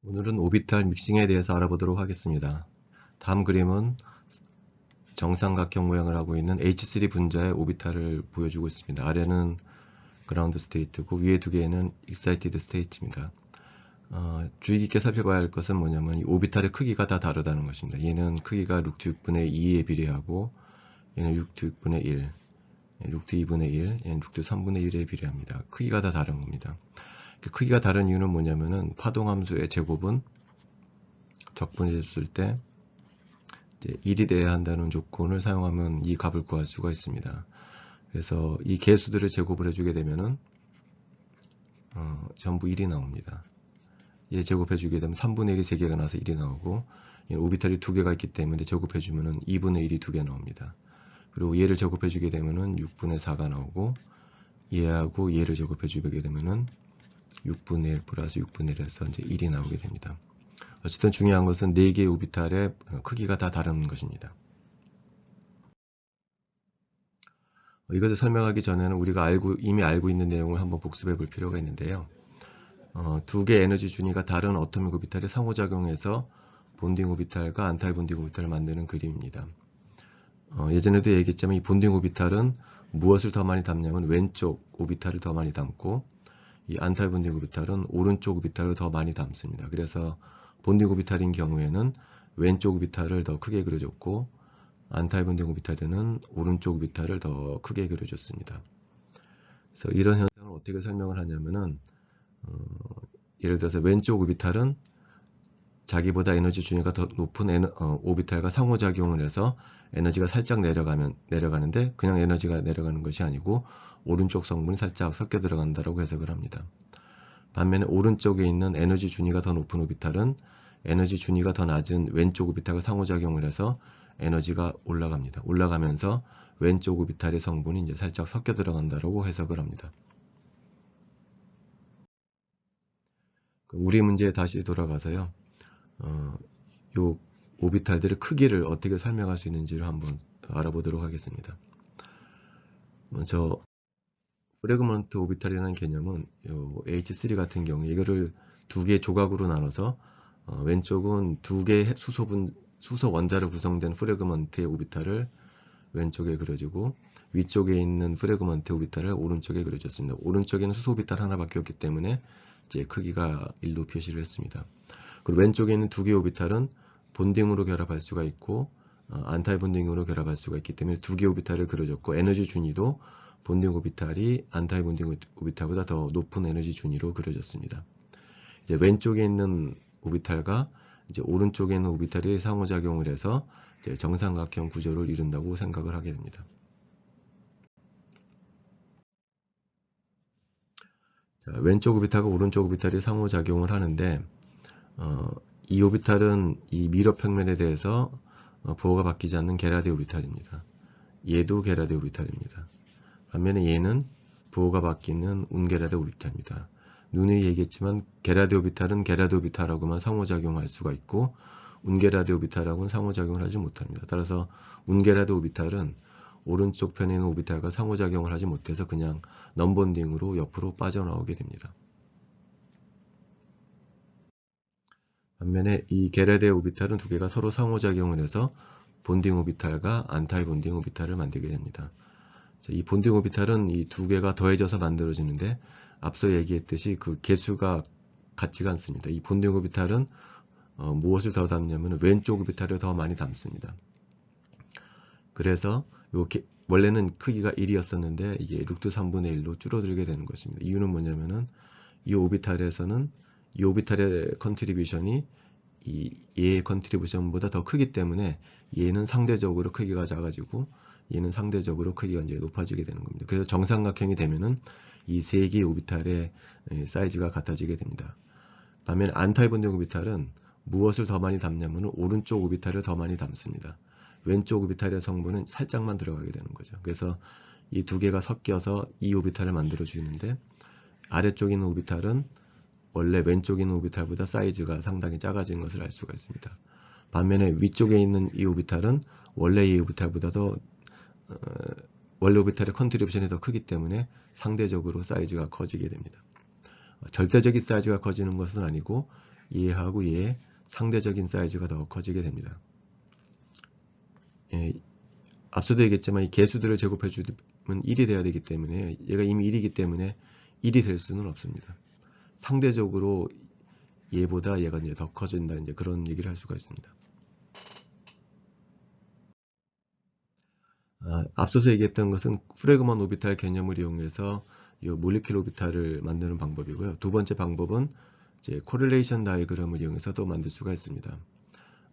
오늘은 오비탈 믹싱에 대해서 알아보도록 하겠습니다. 다음 그림은 정삼각형 모양을 하고 있는 H3 분자의 오비탈을 보여주고 있습니다. 아래는 그라운드 스테이트고 위에 두 개는 익사이티드 스테이트입니다. 주의 깊게 살펴봐야 할 것은 뭐냐면 이 오비탈의 크기가 다 다르다는 것입니다. 얘는 크기가 루트 6분의 2에 비례하고 얘는 루트 6분의 1, 루트 2분의 1, 얘는 루트 3분의 1에 비례합니다. 크기가 다 다른 겁니다. 그 크기가 다른 이유는 뭐냐면은 파동함수의 제곱은 적분해졌을 때 이제 1이 돼야 한다는 조건을 사용하면 이 값을 구할 수가 있습니다. 그래서 이 개수들을 제곱을 해주게 되면은 전부 1이 나옵니다. 얘 제곱해주게 되면 3분의 1이 3개가 나와서 1이 나오고 오비탈이 2개가 있기 때문에 제곱해주면은 2분의 1이 2개 나옵니다. 그리고 얘를 제곱해주게 되면은 6분의 4가 나오고 얘하고 얘를 제곱해주게 되면은 6분의 1 플러스 6분의 1에서 이제 1이 나오게 됩니다. 어쨌든 중요한 것은 4개의 오비탈의 크기가 다 다른 것입니다. 이것을 설명하기 전에는 우리가 이미 알고 있는 내용을 한번 복습해 볼 필요가 있는데요. 두 개의 에너지 준위가 다른 어토믹 오비탈이 상호작용해서 본딩 오비탈과 안타이 본딩 오비탈을 만드는 그림입니다. 예전에도 얘기했지만 이 본딩 오비탈은 무엇을 더 많이 담냐면 왼쪽 오비탈을 더 많이 담고 이 안타이 본딩 오비탈은 오른쪽 오비탈을 더 많이 담습니다. 그래서 본딩 오비탈인 경우에는 왼쪽 오비탈을 더 크게 그려줬고 안타이 본딩 오비탈에는 오른쪽 오비탈을 더 크게 그려줬습니다. 그래서 이런 현상을 어떻게 설명을 하냐면은 예를 들어서 왼쪽 오비탈은 자기보다 에너지 준위가 더 높은 오비탈과 상호작용을 해서 에너지가 살짝 내려가는데 그냥 에너지가 내려가는 것이 아니고 오른쪽 성분이 살짝 섞여 들어간다라고 해석을 합니다. 반면에 오른쪽에 있는 에너지 준위가 더 높은 오비탈은 에너지 준위가 더 낮은 왼쪽 오비탈과 상호작용을 해서 에너지가 올라갑니다. 올라가면서 왼쪽 오비탈의 성분이 이제 살짝 섞여 들어간다라고 해석을 합니다. 우리 문제에 다시 돌아가서요. 요 오비탈들의 크기를 어떻게 설명할 수 있는지를 한번 알아보도록 하겠습니다. 먼저 프래그먼트 오비탈이라는 개념은 요 H3 같은 경우에 이거를 두 개의 조각으로 나눠서 왼쪽은 두 개의 수소 원자로 구성된 프래그먼트의 오비탈을 왼쪽에 그려주고 위쪽에 있는 프래그먼트 오비탈을 오른쪽에 그려줬습니다. 오른쪽에는 수소 오비탈 하나밖에 없기 때문에 이제 크기가 1로 표시를 했습니다. 그리고 왼쪽에 있는 두 개의 오비탈은 본딩으로 결합할 수가 있고 안타이 본딩으로 결합할 수가 있기 때문에 두 개의 오비탈을 그려줬고 에너지 준위도 본딩 오비탈이 안타이 본딩 오비탈보다 더 높은 에너지 준위로 그려졌습니다. 이제 왼쪽에 있는 오비탈과 이제 오른쪽에 있는 오비탈이 상호작용을 해서 이제 정삼각형 구조를 이룬다고 생각을 하게 됩니다. 자, 왼쪽 오비탈과 오른쪽 오비탈이 상호작용을 하는데 이 오비탈은 이 미러 평면에 대해서 부호가 바뀌지 않는 게라디 오비탈입니다. 얘도 게라디 오비탈입니다. 반면에 얘는 부호가 바뀌는 운게라디 오비탈입니다. 누누이 얘기했지만 게라디 오비탈은 게라디 오비탈하고만 상호작용할 수가 있고 운게라디 오비탈하고는 상호작용을 하지 못합니다. 따라서 운게라디 오비탈은 오른쪽 편에 있는 오비탈과 상호작용을 하지 못해서 그냥 넘본딩으로 옆으로 빠져나오게 됩니다. 반면에 이 게라디 오비탈은 두 개가 서로 상호작용을 해서 본딩 오비탈과 안타이 본딩 오비탈을 만들게 됩니다. 이 본딩 오비탈은 이 두 개가 더해져서 만들어지는데 앞서 얘기했듯이 그 개수가 같지가 않습니다. 이 본딩 오비탈은 무엇을 더 담냐면 왼쪽 오비탈을 더 많이 담습니다. 그래서 원래는 크기가 1이었었는데 이게 루트 3분의 1로 줄어들게 되는 것입니다. 이유는 뭐냐면은 이 오비탈에서는 이 오비탈의 컨트리뷰션이 얘의 컨트리뷰션보다 더 크기 때문에 얘는 상대적으로 크기가 작아지고 얘는 상대적으로 크기가 이제 높아지게 되는 겁니다. 그래서 정삼각형이 되면은 이 세 개의 오비탈의 사이즈가 같아지게 됩니다. 반면 안타이 본딩 오비탈은 무엇을 더 많이 담냐면 오른쪽 오비탈을 더 많이 담습니다. 왼쪽 오비탈의 성분은 살짝만 들어가게 되는 거죠. 그래서 이 두 개가 섞여서 이 오비탈을 만들어 주는데 아래쪽에 있는 오비탈은 원래 왼쪽에 있는 오비탈보다 사이즈가 상당히 작아지는 것을 알 수가 있습니다. 반면에 위쪽에 있는 이 오비탈은 원래 이 오비탈보다도 원래 오비탈의 컨트리뷰션이 더 크기 때문에 상대적으로 사이즈가 커지게 됩니다. 절대적인 사이즈가 커지는 것은 아니고 얘하고 얘의 상대적인 사이즈가 더 커지게 됩니다. 예, 앞서도 얘기했지만 이 개수들을 제곱해 주면 1이 돼야 되기 때문에 얘가 이미 1이기 때문에 1이 될 수는 없습니다. 상대적으로 얘보다 얘가 이제 더 커진다, 이제 그런 얘기를 할 수가 있습니다. 앞서서 얘기했던 것은 프레그먼 오비탈 개념을 이용해서 이 몰리큘 오비탈을 만드는 방법이고요. 두 번째 방법은 이제 코릴레이션 다이그램을 이용해서도 만들 수가 있습니다.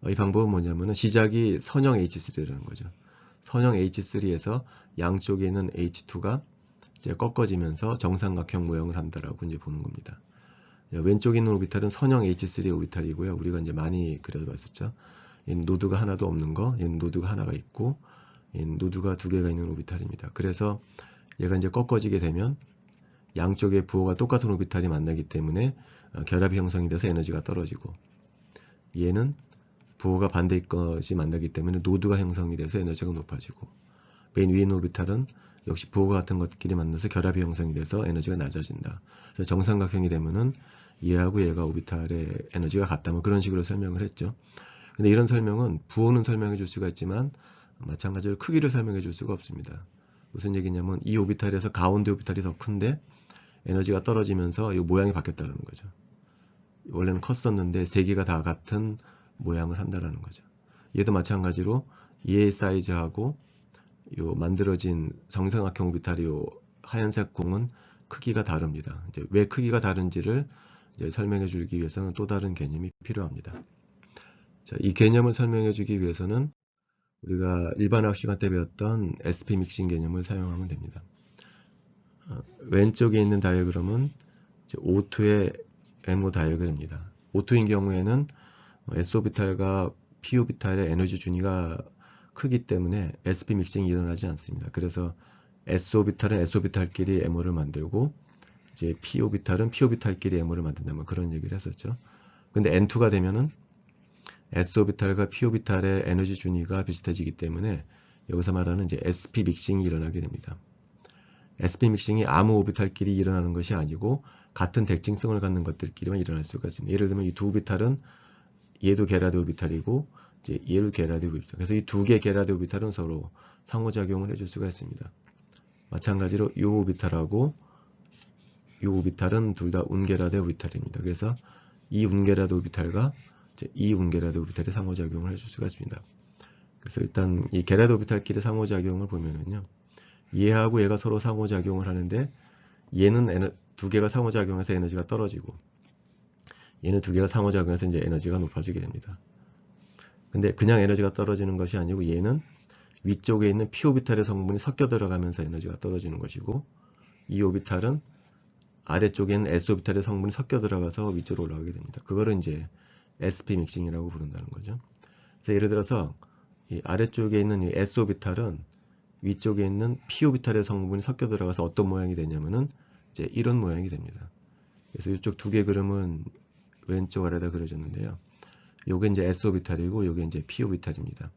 이 방법은 뭐냐면은 시작이 선형 H3라는 거죠. 선형 H3에서 양쪽에 있는 H2가 이제 꺾어지면서 정삼각형 모형을 한다라고 이제 보는 겁니다. 왼쪽에 있는 오비탈은 선형 H3 오비탈이고요. 우리가 이제 많이 그려봤었죠. 얘는 노드가 하나도 없는 거, 얘는 노드가 하나가 있고, 얘는 노드가 두 개가 있는 오비탈입니다. 그래서 얘가 이제 꺾어지게 되면 양쪽의 부호가 똑같은 오비탈이 만나기 때문에 결합이 형성이 돼서 에너지가 떨어지고, 얘는 부호가 반대의 것이 만나기 때문에 노드가 형성이 돼서 에너지가 높아지고, 맨 위에 있는 오비탈은 역시 부호가 같은 것끼리 만나서 결합이 형성이 돼서 에너지가 낮아진다. 그래서 정삼각형이 되면은 얘하고 얘가 오비탈의 에너지가 같다. 그런 식으로 설명을 했죠. 근데 이런 설명은 부호는 설명해 줄 수가 있지만 마찬가지로 크기를 설명해 줄 수가 없습니다. 무슨 얘기냐면 이 오비탈에서 가운데 오비탈이 더 큰데 에너지가 떨어지면서 이 모양이 바뀌었다는 거죠. 원래는 컸었는데 세 개가 다 같은 모양을 한다는 거죠. 얘도 마찬가지로 얘의 사이즈하고 요 만들어진 정삼각형 오비탈이 요 하얀색 공은 크기가 다릅니다. 이제 왜 크기가 다른지를 이제 설명해 주기 위해서는 또 다른 개념이 필요합니다. 자, 이 개념을 설명해 주기 위해서는 우리가 일반학 시간 때 배웠던 SP 믹싱 개념을 사용하면 됩니다. 왼쪽에 있는 다이어그램은 O2의 MO 다이어그램입니다. O2인 경우에는 S오비탈과 P오비탈의 에너지 준위가 크기 때문에 SP 믹싱이 일어나지 않습니다. 그래서 S오비탈은 S오비탈끼리 MO를 만들고 이제 P오비탈은 P오비탈끼리 MO를 만든다, 뭐 그런 얘기를 했었죠. 근데 N2가 되면은 S오비탈과 P오비탈의 에너지 준위가 비슷해지기 때문에 여기서 말하는 이제 SP 믹싱이 일어나게 됩니다. SP 믹싱이 아무 오비탈끼리 일어나는 것이 아니고 같은 대칭성을 갖는 것들끼리만 일어날 수가 있습니다. 예를 들면 이 두 오비탈은 얘도 게라드 오비탈이고 이제 얘도 게라드 오비탈. 그래서 이 두 개 게라드 오비탈은 서로 상호작용을 해줄 수가 있습니다. 마찬가지로 이 오비탈하고 이 오비탈은 둘 다 운게라드 오비탈입니다. 그래서 이 운게라드 오비탈과 이 운게라드 오비탈이 상호작용을 해줄 수가 있습니다. 그래서 일단 이 게라드 오비탈끼리 상호작용을 보면은요, 얘하고 얘가 서로 상호작용을 하는데 얘는 두 개가 상호작용해서 에너지가 떨어지고 얘는 두 개가 상호작용해서 이제 에너지가 높아지게 됩니다. 근데 그냥 에너지가 떨어지는 것이 아니고 얘는 위쪽에 있는 p 오비탈의 성분이 섞여 들어가면서 에너지가 떨어지는 것이고 이 오비탈은 아래쪽에 있는 s 오비탈의 성분이 섞여 들어가서 위쪽으로 올라가게 됩니다. 그거를 이제 SP 믹싱이라고 부른다는 거죠. 그래서 예를 들어서 이 아래쪽에 있는 이 s 오비탈은 위쪽에 있는 p 오비탈의 성분이 섞여 들어가서 어떤 모양이 되냐면은 이제 이런 모양이 됩니다. 그래서 이쪽 두 개 그림은 왼쪽 아래다 그려졌는데요. 요게 이제 s 오비탈이고 요게 이제 p 오비탈입니다.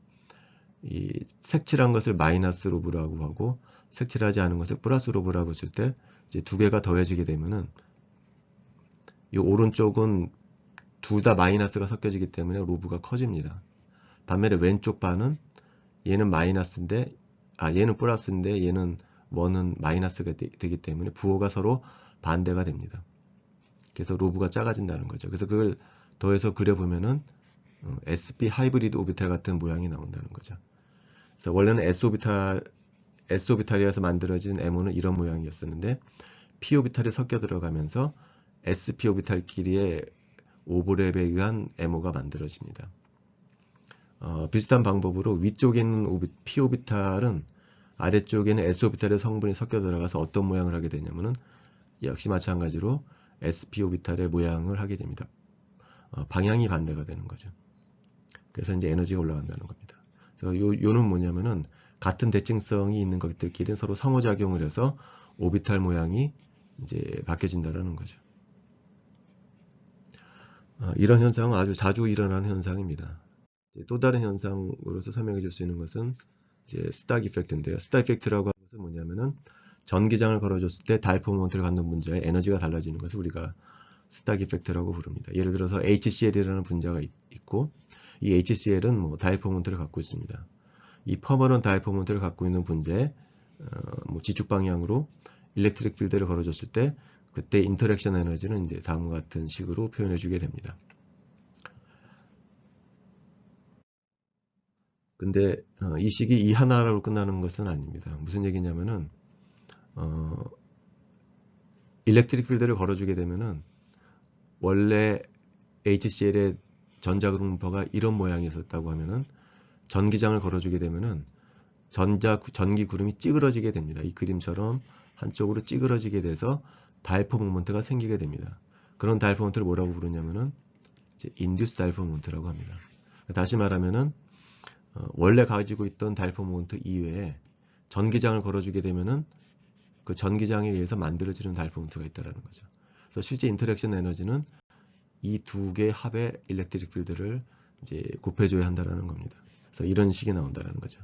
이 색칠한 것을 마이너스 로브라고 하고 색칠하지 않은 것을 플러스 로브라고 했을 때 이제 두 개가 더해지게 되면은 이 오른쪽은 둘 다 마이너스가 섞여지기 때문에 로브가 커집니다. 반면에 왼쪽 반은 얘는 마이너스인데 얘는 플러스인데 얘는 원은 마이너스가 되기 때문에 부호가 서로 반대가 됩니다. 그래서 로브가 작아진다는 거죠. 그래서 그걸 더해서 그려보면은 SP 하이브리드 오비탈 같은 모양이 나온다는 거죠. 그래서 원래는 S오비탈이어서 만들어진 MO는 이런 모양이었었는데 P오비탈이 섞여 들어가면서 SP오비탈끼리의 오버랩에 의한 MO가 만들어집니다. 비슷한 방법으로 위쪽에 있는 P오비탈은 아래쪽에는 S오비탈의 성분이 섞여 들어가서 어떤 모양을 하게 되냐면은 역시 마찬가지로 SP오비탈의 모양을 하게 됩니다. 방향이 반대가 되는 거죠. 그래서 이제 에너지가 올라간다는 겁니다. 그래서 요는 뭐냐면은 같은 대칭성이 있는 것들끼리는 서로 상호작용을 해서 오비탈 모양이 이제 바뀌어진다는 거죠. 이런 현상은 아주 자주 일어나는 현상입니다. 또 다른 현상으로서 설명해 줄 수 있는 것은 이제 스탁 이펙트인데요. 스탁 이펙트라고 하는 것은 뭐냐면은 전기장을 걸어줬을 때 다이포 모먼트를 갖는 분자의 에너지가 달라지는 것을 우리가 스탁 이펙트라고 부릅니다. 예를 들어서 HCl이라는 분자가 있고 이 HCl은 뭐 다이포 모멘트를 갖고 있습니다. 이 퍼머넌트 다이포 모멘트를 갖고 있는 분자에 뭐 지축 방향으로 일렉트릭 필드를 걸어줬을 때 그때 인터랙션 에너지는 이제 다음과 같은 식으로 표현해 주게 됩니다. 근데 이 식이 이 하나로 끝나는 것은 아닙니다. 무슨 얘기냐면은 일렉트릭 필드를 걸어주게 되면은 원래 HCl의 전자그룹퍼가 이런 모양이었다고 하면은 전기장을 걸어주게 되면은 전기 구름이 찌그러지게 됩니다. 이 그림처럼 한쪽으로 찌그러지게 돼서 다이포 모먼트가 생기게 됩니다. 그런 다이포 모먼트를 뭐라고 부르냐면은 인듀스 다이포 모먼트라고 합니다. 다시 말하면은 원래 가지고 있던 다이포 모먼트 이외에 전기장을 걸어주게 되면은 그 전기장에 의해서 만들어지는 다이포 모먼트가 있다라는 거죠. 그래서 실제 인터랙션 에너지는 이 두 개의 합의 일렉트릭 필드를 이제 곱해줘야 한다라는 겁니다. 그래서 이런 식이 나온다라는 거죠.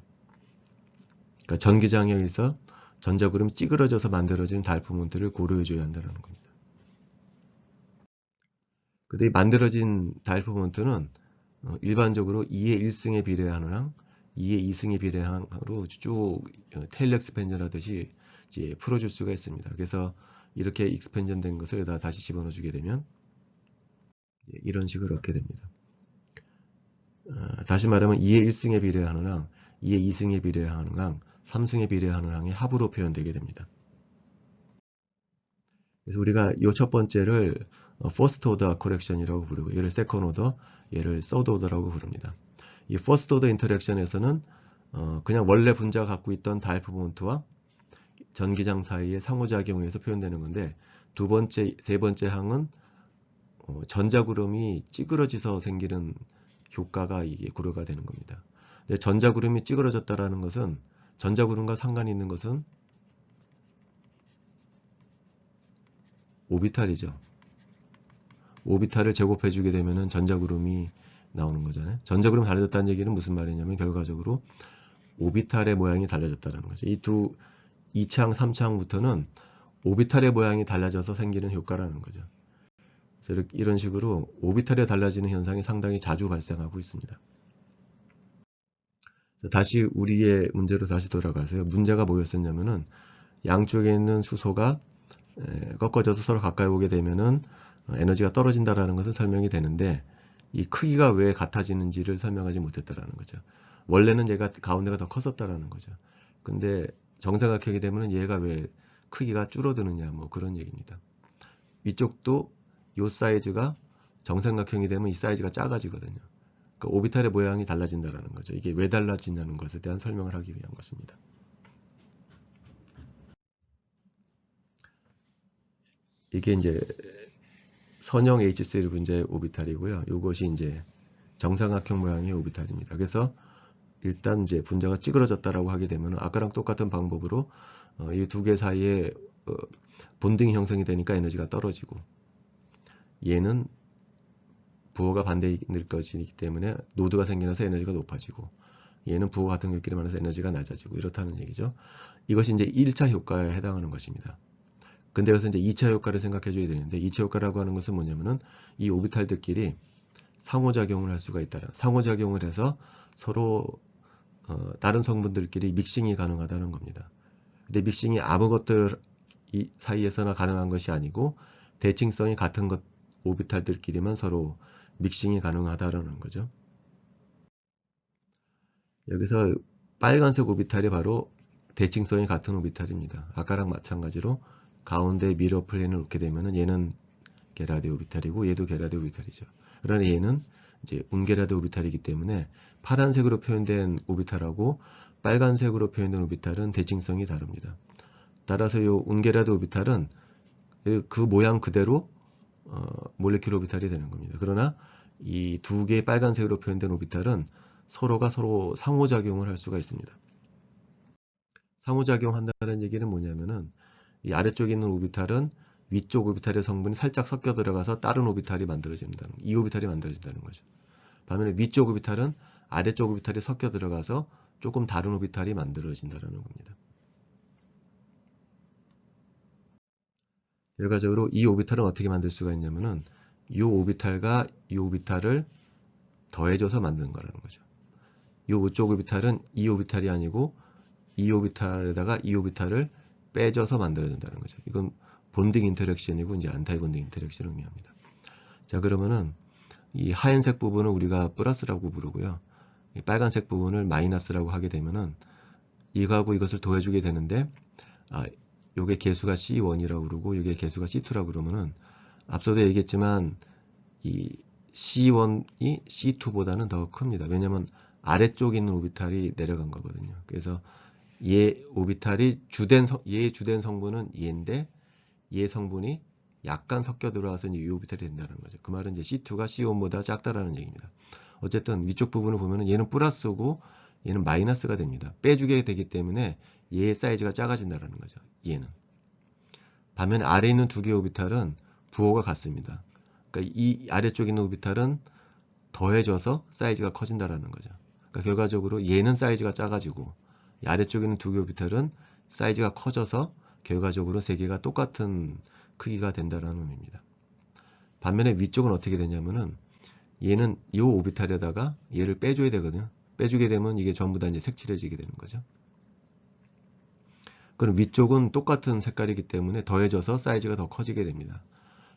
그러니까 전기장에 의해서 전자구름이 찌그러져서 만들어진 다이포 모먼트를 고려해줘야 한다는 겁니다. 근데 이 만들어진 다이포 모먼트는 일반적으로 2의 1승에 비례하는 항, 2의 2승에 비례하는 항으로 쭉 테일 엑스펜전 하듯이 이제 풀어줄 수가 있습니다. 그래서 이렇게 익스펜전 된 것을 여기다 다시 집어넣어 주게 되면 이런 식을 얻게 됩니다. 다시 말하면 2의 1승에 비례하는 항, 2의 2승에 비례하는 항, 3승에 비례하는 항의 합으로 표현되게 됩니다. 그래서 우리가 이 첫 번째를 first order correction이라고 부르고 얘를 second order, 얘를 third order라고 부릅니다. 이 first order interaction에서는 그냥 원래 분자가 갖고 있던 다이포 모먼트와 전기장 사이의 상호작용에서 표현되는 건데 두 번째, 세 번째 항은 전자구름이 찌그러져서 생기는 효과가 이게 고려가 되는 겁니다. 근데 전자구름이 찌그러졌다라는 것은 전자구름과 상관이 있는 것은 오비탈이죠. 오비탈을 제곱해 주게 되면은 전자구름이 나오는 거잖아요. 전자구름이 달라졌다는 얘기는 무슨 말이냐면 결과적으로 오비탈의 모양이 달라졌다는 거죠. 이 2차항, 3차항부터는 오비탈의 모양이 달라져서 생기는 효과라는 거죠. 그래서 이런 식으로 오비탈이 달라지는 현상이 상당히 자주 발생하고 있습니다. 다시 우리의 문제로 다시 돌아가세요. 문제가 뭐였었냐면은 양쪽에 있는 수소가 꺾어져서 서로 가까이 오게 되면은 에너지가 떨어진다라는 것은 설명이 되는데 이 크기가 왜 같아지는지를 설명하지 못했다라는 거죠. 원래는 얘가 가운데가 더 컸었다라는 거죠. 근데 정사각형이 되면은 얘가 왜 크기가 줄어드느냐 뭐 그런 얘기입니다. 이쪽도 이 사이즈가 정삼각형이 되면 이 사이즈가 작아지거든요. 그러니까 오비탈의 모양이 달라진다라는 거죠. 이게 왜 달라진다는 것에 대한 설명을 하기 위한 것입니다. 이게 이제 선형 HCl 분자의 오비탈이고요. 이것이 이제 정삼각형 모양의 오비탈입니다. 그래서 일단 이제 분자가 찌그러졌다라고 하게 되면 아까랑 똑같은 방법으로 이 두 개 사이에 본딩이 형성이 되니까 에너지가 떨어지고 얘는 부호가 반대일 것이기 때문에 노드가 생기면서 에너지가 높아지고 얘는 부호가 같은 것끼리 만나서 에너지가 낮아지고 이렇다는 얘기죠. 이것이 이제 1차 효과에 해당하는 것입니다. 근데 여기서 이제 2차 효과를 생각해 줘야 되는데 2차 효과라고 하는 것은 뭐냐면은 이 오비탈들끼리 상호작용을 할 수가 있다. 상호작용을 해서 서로 다른 성분들끼리 믹싱이 가능하다는 겁니다. 근데 믹싱이 아무 것들 사이에서나 가능한 것이 아니고 대칭성이 같은 것 오비탈들끼리만 서로 믹싱이 가능하다라는 거죠. 여기서 빨간색 오비탈이 바로 대칭성이 같은 오비탈입니다. 아까랑 마찬가지로 가운데 미러 플레인을 놓게 되면은 얘는 게라디 오비탈이고 얘도 게라디 오비탈이죠. 그러나 얘는 이제 운게라디 오비탈이기 때문에 파란색으로 표현된 오비탈하고 빨간색으로 표현된 오비탈은 대칭성이 다릅니다. 따라서 이 운게라디 오비탈은 그 모양 그대로 몰레큘 오비탈이 되는 겁니다. 그러나 이 두 개의 빨간색으로 표현된 오비탈은 서로가 서로 상호작용을 할 수가 있습니다. 상호작용한다는 얘기는 뭐냐면은 이 아래쪽에 있는 오비탈은 위쪽 오비탈의 성분이 살짝 섞여 들어가서 다른 오비탈이 만들어진다는 이 오비탈이 만들어진다는 거죠. 반면에 위쪽 오비탈은 아래쪽 오비탈이 섞여 들어가서 조금 다른 오비탈이 만들어진다는 겁니다. 결과적으로 이 오비탈은 어떻게 만들 수가 있냐면은 이 오비탈과 이 오비탈을 더해줘서 만드는 거라는 거죠. 이 우쪽 오비탈은 이 오비탈이 아니고 이 오비탈에다가 이 오비탈을 빼줘서 만들어진다는 거죠. 이건 본딩 인터랙션이고 이제 안타이 본딩 인터랙션을 의미합니다. 자, 그러면은 이 하얀색 부분을 우리가 플러스라고 부르고요. 이 빨간색 부분을 마이너스라고 하게 되면은 이거하고 이것을 더해주게 되는데, 요게 개수가 C1이라고 그러고 요게 개수가 C2라고 그러면은 앞서도 얘기했지만 이 C1이 C2보다는 더 큽니다. 왜냐면 아래쪽에 있는 오비탈이 내려간 거거든요. 그래서 얘 오비탈이 얘의 주된 성분은 얘인데 얘 성분이 약간 섞여 들어와서 이제 이 오비탈이 된다는 거죠. 그 말은 이제 C2가 C1보다 작다라는 얘기입니다. 어쨌든 위쪽 부분을 보면은 얘는 플러스고 얘는 마이너스가 됩니다. 빼주게 되기 때문에 얘의 사이즈가 작아진다는 거죠. 얘는. 반면에 아래에 있는 두 개의 오비탈은 부호가 같습니다. 그러니까 이 아래쪽에 있는 오비탈은 더해져서 사이즈가 커진다라는 거죠. 그러니까 결과적으로 얘는 사이즈가 작아지고 이 아래쪽에 있는 두 개의 오비탈은 사이즈가 커져서 결과적으로 세 개가 똑같은 크기가 된다는 의미입니다. 반면에 위쪽은 어떻게 되냐면은 얘는 이 오비탈에다가 얘를 빼줘야 되거든요. 빼주게 되면 이게 전부 다 이제 색칠해지게 되는 거죠. 그럼 위쪽은 똑같은 색깔이기 때문에 더해져서 사이즈가 더 커지게 됩니다.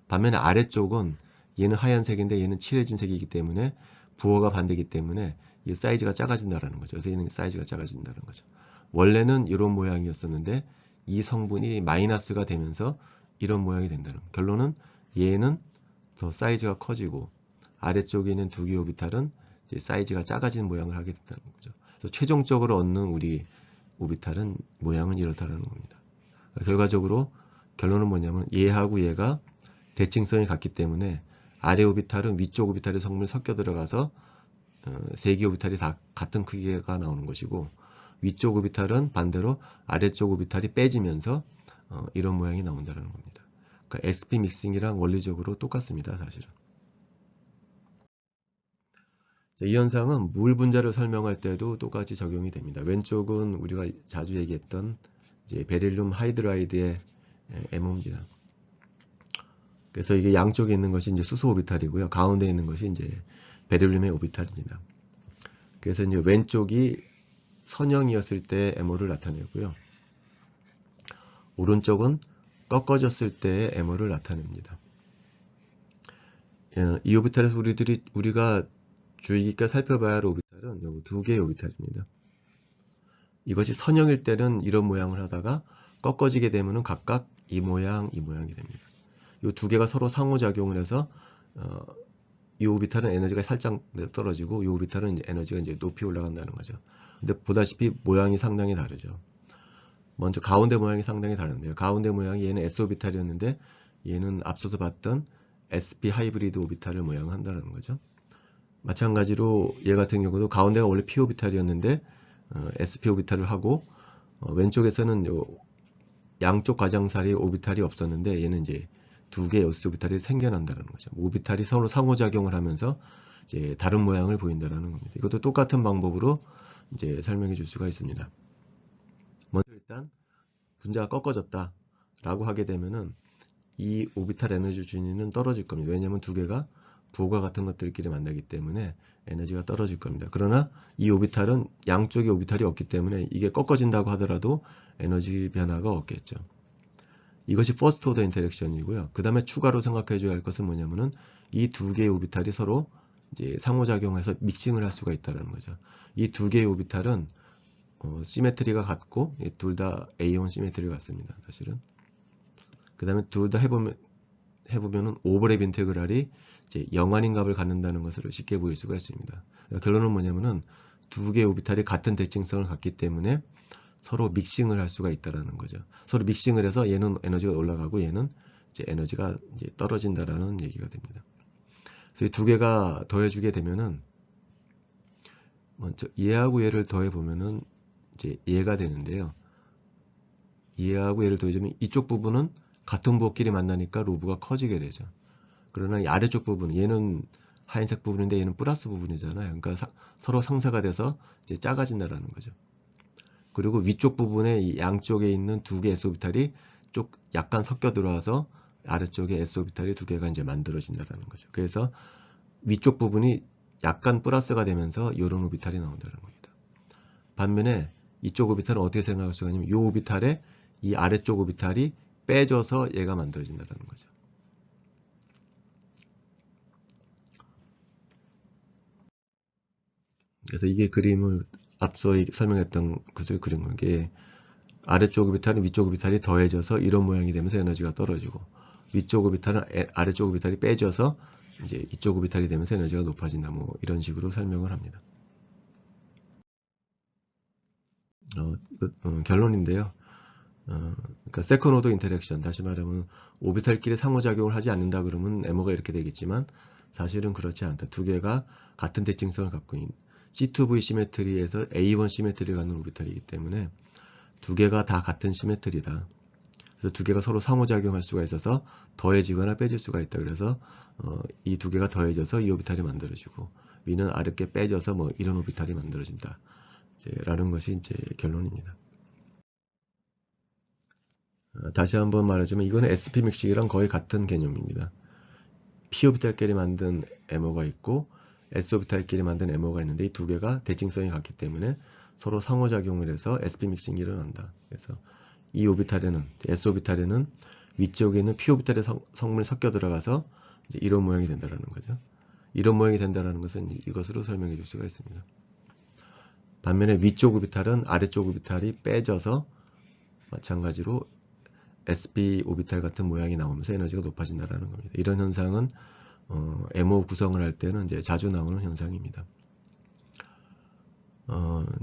반면에 아래쪽은 얘는 하얀색인데 얘는 칠해진 색이기 때문에 부호가 반대이기 때문에 이 사이즈가 작아진다는 거죠. 그래서 얘는 사이즈가 작아진다는 거죠. 원래는 이런 모양이었었는데 이 성분이 마이너스가 되면서 이런 모양이 된다는 거예요. 결론은 얘는 더 사이즈가 커지고 아래쪽에 있는 두 개의 오비탈은 이제 사이즈가 작아진 모양을 하게 된다는 거죠. 그래서 최종적으로 얻는 우리 오비탈은 모양은 이렇다는 겁니다. 결과적으로 결론은 뭐냐면 얘하고 얘가 대칭성이 같기 때문에 아래 오비탈은 위쪽 오비탈의 성분이 섞여 들어가서 세 개의 오비탈이 다 같은 크기가 나오는 것이고 위쪽 오비탈은 반대로 아래쪽 오비탈이 빼지면서 이런 모양이 나온다는 겁니다. 그러니까 SP 믹싱이랑 원리적으로 똑같습니다. 사실은. 자, 이 현상은 물 분자를 설명할 때도 똑같이 적용이 됩니다. 왼쪽은 우리가 자주 얘기했던 이제 베릴륨 하이드라이드의 MO입니다. 그래서 이게 양쪽에 있는 것이 이제 수소 오비탈이고요. 가운데 있는 것이 이제 베릴륨의 오비탈입니다. 그래서 이제 왼쪽이 선형이었을 때 MO를 나타내고요. 오른쪽은 꺾어졌을 때의 MO를 나타냅니다. 이 오비탈에서 우리가 주의 깊게 살펴봐야 할 오비탈은 요 두 개의 오비탈입니다. 이것이 선형일 때는 이런 모양을 하다가 꺾어지게 되면은 각각 이 모양이 됩니다. 이 두 개가 서로 상호작용을 해서 이 오비탈은 에너지가 살짝 떨어지고 이 오비탈은 이제 에너지가 이제 높이 올라간다는 거죠. 근데 보다시피 모양이 상당히 다르죠. 먼저 가운데 모양이 상당히 다른데요. 가운데 모양이 얘는 S 오비탈이었는데 얘는 앞서서 봤던 SP 하이브리드 오비탈을 모양한다는 거죠. 마찬가지로 얘 같은 경우도 가운데가 원래 P 오비탈이었는데 SP 오비탈을 하고 왼쪽에서는 요 양쪽 가장자리 오비탈이 없었는데 얘는 이제 두 개의 S 오비탈이 생겨난다는 거죠. 오비탈이 서로 상호작용을 하면서 이제 다른 모양을 보인다는 겁니다. 이것도 똑같은 방법으로 이제 설명해 줄 수가 있습니다. 먼저 일단 분자가 꺾어졌다 라고 하게 되면은 이 오비탈 에너지 준위는 떨어질 겁니다. 왜냐하면 두 개가 부호가 같은 것들끼리 만나기 때문에 에너지가 떨어질 겁니다. 그러나 이 오비탈은 양쪽에 오비탈이 없기 때문에 이게 꺾어진다고 하더라도 에너지 변화가 없겠죠. 이것이 퍼스트 오더 인터랙션이고요. 그 다음에 추가로 생각해 줘야 할 것은 뭐냐면은 이 두 개의 오비탈이 서로 이제 상호작용해서 믹싱을 할 수가 있다는 거죠. 이 두 개의 오비탈은 시메트리가 같고 둘 다 A1 시메트리가 같습니다. 사실은. 그 다음에 둘 다 해보면은 오버랩 인테그랄이 이제 영한인 값을 갖는다는 것을 쉽게 보일 수가 있습니다. 그러니까 결론은 뭐냐면은 두 개의 오비탈이 같은 대칭성을 갖기 때문에 서로 믹싱을 할 수가 있다라는 거죠. 서로 믹싱을 해서 얘는 에너지가 올라가고 얘는 이제 에너지가 이제 떨어진다라는 얘기가 됩니다. 그래서 이 두 개가 더해주게 되면은 먼저 얘하고 얘를 더해 보면은 이제 얘가 되는데요. 얘하고 얘를 더해주면 이쪽 부분은 같은 부호끼리 만나니까 로브가 커지게 되죠. 그러나 이 아래쪽 부분, 얘는 하얀색 부분인데 얘는 플러스 부분이잖아요. 그러니까 서로 상쇄가 돼서 이제 작아진다라는 거죠. 그리고 위쪽 부분에 이 양쪽에 있는 두 개의 S 오비탈이 쪽 약간 섞여 들어와서 아래쪽에 s 오비탈이 두 개가 이제 만들어진다라는 거죠. 그래서 위쪽 부분이 약간 플러스가 되면서 이런 오비탈이 나온다는 겁니다. 반면에 이쪽 오비탈은 어떻게 생각할 수가 있냐면 이 오비탈에 이 아래쪽 오비탈이 빼져서 얘가 만들어진다는 거죠. 그래서 이게 그림을 앞서 설명했던 것을 그린 거게 아래쪽 오비탈은 위쪽 오비탈이 더해져서 이런 모양이 되면서 에너지가 떨어지고 위쪽 오비탈은 아래쪽 오비탈이 빼져서 이제 이쪽 오비탈이 되면서 에너지가 높아진다. 뭐 이런 식으로 설명을 합니다. 결론인데요. 그러니까 세컨 오더 인터랙션, 다시 말하면 오비탈끼리 상호작용을 하지 않는다 그러면 MO가 이렇게 되겠지만 사실은 그렇지 않다. 두 개가 같은 대칭성을 갖고 있는 C2V 시메트리에서 A1 시메트리를 갖는 오비탈이기 때문에 두 개가 다 같은 시메트리다. 그래서 두 개가 서로 상호작용할 수가 있어서 더해지거나 빼질 수가 있다. 그래서 이 두 개가 더해져서 이 오비탈이 만들어지고 위는 아랫게 빼져서 뭐 이런 오비탈이 만들어진다. 라는 것이 이제 결론입니다. 다시 한번 말하자면 이거는 SP 믹싱이랑 거의 같은 개념입니다. P 오비탈끼리 만든 MO가 있고 S 오비탈끼리 만든 MO가 있는데 이 두 개가 대칭성이 같기 때문에 서로 상호작용을 해서 SP 믹싱이 일어난다. 그래서 이 오비탈에는 S 오비탈에는 위쪽에 있는 P 오비탈의 성분이 섞여 들어가서 이제 이런 모양이 된다는 거죠. 이런 모양이 된다는 것은 이것으로 설명해 줄 수가 있습니다. 반면에 위쪽 오비탈은 아래쪽 오비탈이 빼져서 마찬가지로 sp 오비탈 같은 모양이 나오면서 에너지가 높아진다는 겁니다. 이런 현상은 MO 구성을 할 때는 이제 자주 나오는 현상입니다.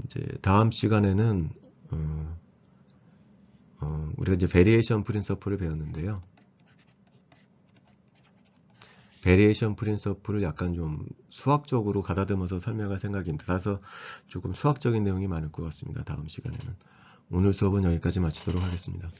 이제 다음 시간에는 우리가 이제 베리에이션 프린서플을 배웠는데요. 베리에이션 프린서플을 약간 좀 수학적으로 가다듬어서 설명할 생각입니다. 따라서 조금 수학적인 내용이 많을 것 같습니다. 다음 시간에는. 오늘 수업은 여기까지 마치도록 하겠습니다.